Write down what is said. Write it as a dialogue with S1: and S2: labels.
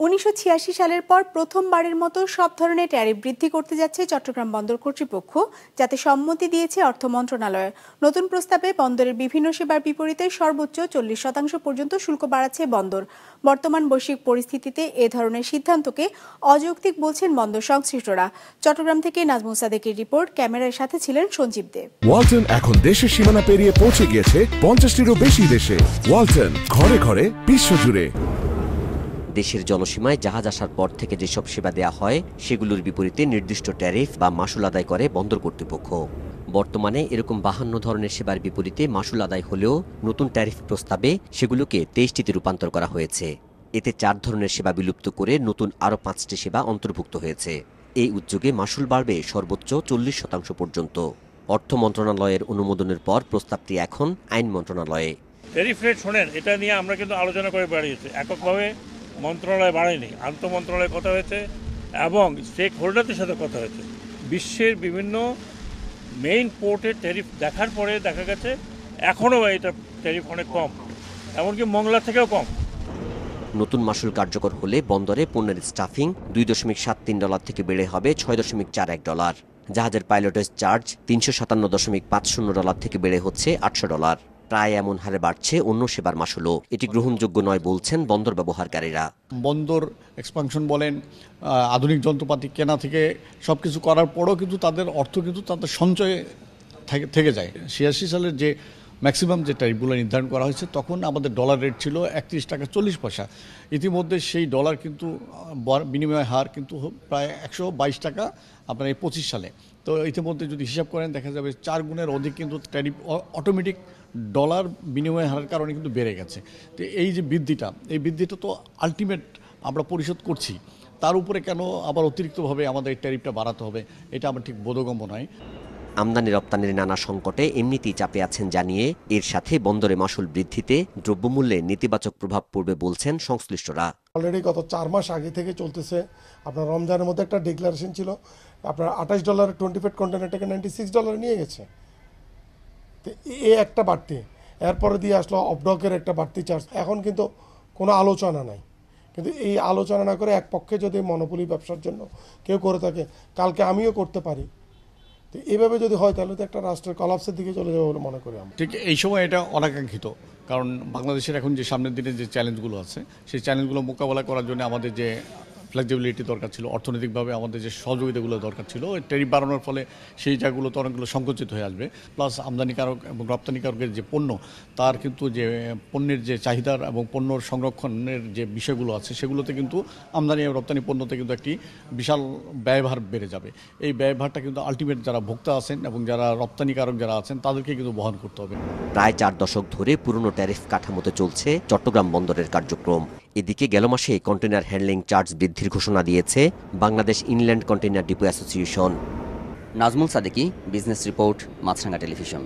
S1: 1986 সালের পর প্রথমবারের মতো সব ধরনের ট্যারিফ বৃদ্ধি করতে যাচ্ছে চট্টগ্রাম বন্দর কর্তৃপক্ষ, যাতে সম্মতি দিয়েছে অর্থ মন্ত্রণালয়। নতুন প্রস্তাবে বন্দরের বিভিন্ন সেবার বিপরীতে সর্বোচ্চ 40% পর্যন্ত শুল্ক বাড়াচ্ছে বন্দর। বর্তমান বৈশ্বিক পরিস্থিতিতে এ ধরনের সিদ্ধান্তকে অযৌক্তিক বলছেন বন্দর সংশ্লিষ্টরা। চট্টগ্রাম থেকে নাজমুল সাদেকের রিপোর্ট, ক্যামেরার সাথে ছিলেন সঞ্জীব দেব।
S2: ওয়ালটন এখন দেশের সীমানা পেরিয়ে পৌঁছে গিয়েছে 50টিরও বেশি দেশে। ওয়ালটন, ঘরে ঘরে বিশ্বজুড়ে।
S3: দেশের জলসীমায় জাহাজ আসার পর থেকে যেসব সেবা দেয়া হয় সেগুলোর বিপরীতে নির্দিষ্ট ট্যারিফ বা মাশুল আদায় করে বন্দর কর্তৃপক্ষ। বর্তমানে এরকম 52 ধরনের সেবার বিপরীতে মাশুল আদায় হলেও নতুন ট্যারিফ প্রস্তাবে সেগুলোকে 23টিতে রূপান্তর করা হয়েছে। এতে 4 ধরনের সেবা বিলুপ্ত করে নতুন আরও 5টি সেবা অন্তর্ভুক্ত হয়েছে। এই উদ্যোগে মাশুল বাড়বে সর্বোচ্চ 40% পর্যন্ত। অর্থ মন্ত্রণালয়ের অনুমোদনের পর প্রস্তাবটি এখন আইন মন্ত্রণালয়ে।
S4: ট্যারিফ রেট শোনেন, এটা নিয়ে আমরা কিন্তু আলোচনা করে বাড়িয়েছি। এককভাবে মন্ত্রণালয় বাড়েনি, আন্তঃ মন্ত্রণালয়ে কথা হয়েছে এবং স্টেক হোল্ডারদের সাথে কথা হয়েছে। বিশ্বের বিভিন্ন মেইন পোর্টের ট্যারিফ দেখার পরে দেখা গেছে এখনও এটা ট্যারিফ অনেক কম, এমনকি মংলার থেকেও কম।
S3: নতুন মাশুল কার্যকর হলে বন্দরে পণ্যের স্টাফিং $2.73 থেকে বেড়ে হবে $6.41। জাহাজের পাইলটের চার্জ $357.50 থেকে বেড়ে হচ্ছে $800। প্রায় এমন হারে বাড়ছে অন্য সেবার মাশুলও। এটি গ্রহণযোগ্য নয় বলছেন বন্দর ব্যবহারকারীরা।
S5: বন্দর এক্সপানশন বলেন, আধুনিক যন্ত্রপাতি কেনা থেকে সব কিছু করার পরও কিন্তু তাদের অর্থ কিন্তু তাদের সঞ্চয়ে থেকে যায়। 86 সালের যে ম্যাক্সিমাম যে ট্যারিফগুলো নির্ধারণ করা হয়েছে তখন আমাদের ডলার রেট ছিল 31 টাকা 40 পয়সা। ইতিমধ্যে সেই ডলার কিন্তু বিনিময় হার কিন্তু প্রায় 122 টাকা আপনার এই 25 সালে। তো ইতিমধ্যে যদি হিসাব করেন দেখা যাবে 4 গুণের অধিক কিন্তু ট্যারিফ অটোমেটিক ডলার বিনিময় হারের কারণে কিন্তু বেড়ে গেছে। তো এই যে বৃদ্ধিটা তো আলটিমেট আমরা পরিশোধ করছি, তার উপরে কেন আবার অতিরিক্তভাবে আমাদের এই ট্যারিফটা বাড়াতে হবে, এটা আমার ঠিক বোধগম্য নয়।
S3: আমদানি রপ্তানির নানা সংকটে এমনিতেই চাপে আছেন জানিয়ে এর সাথে বন্দরে মাশুল বৃদ্ধিতে দ্রব্যমূল্যে নেতিবাচক প্রভাব পড়বে বলছেন সংশ্লিষ্টরা।
S6: অলরেডি গত 4 মাস আগে থেকে চলতেছে। আপনার রমজানের মধ্যে একটা ডিক্লারেশন ছিল, আপনার $28 25 কন্টেনারটাকে $96 নিয়ে গেছে। তো এই একটা বাড়তি, এরপরে দিয়ে আসলো অফডকের একটা বাড়তি চার্জ। এখন কিন্তু কোনো আলোচনা নাই, কিন্তু এই আলোচনা না করে এক পক্ষে যদি মনোপলি ব্যবসার জন্য কেউ করে থাকে, কালকে আমিও করতে পারি। তো এইভাবে যদি হয় তাহলে তো একটা রাষ্ট্রের কলাপসের দিকে চলে যাবে বলে মনে করি আমি।
S5: ঠিক এই সময় এটা অনাকাঙ্ক্ষিত, কারণ বাংলাদেশের এখন যে সামনের দিনে যে চ্যালেঞ্জগুলো আছে সেই চ্যালেঞ্জগুলো মোকাবেলা করার জন্য আমাদের যে ফ্লেক্সিবিলিটি দরকার ছিল, অর্থনৈতিকভাবে আমাদের যে সহযোগিতাগুলো দরকার ছিল, ট্যারিফ বাড়ানোর ফলে সেই জায়গাগুলো তো অনেকগুলো সংকুচিত হয়ে আসবে। প্লাস আমদানিকারক এবং রপ্তানিকারকের যে পণ্য, তার কিন্তু যে পণ্যের যে চাহিদার এবং পণ্য সংরক্ষণের যে বিষয়গুলো আছে সেগুলোতে কিন্তু আমদানি এবং রপ্তানি পণ্যতে কিন্তু একটি বিশাল ব্যয়ভার বেড়ে যাবে। এই ব্যয়ভারটা কিন্তু আলটিমেট যারা ভোক্তা আছেন এবং যারা রপ্তানিকারক যারা আছেন তাদেরকে কিন্তু বহন করতে হবে।
S3: প্রায় 4 দশক ধরে পুরনো ট্যারিফ কাঠামোতে চলছে চট্টগ্রাম বন্দরের কার্যক্রম। এদিকে গেল মাসে কন্টেনার হ্যান্ডলিং চার্জ বৃদ্ধির ঘোষণা দিয়েছে Bangladesh inland container depot association.
S7: Nazmul Sadeki, business report, Maasranga television.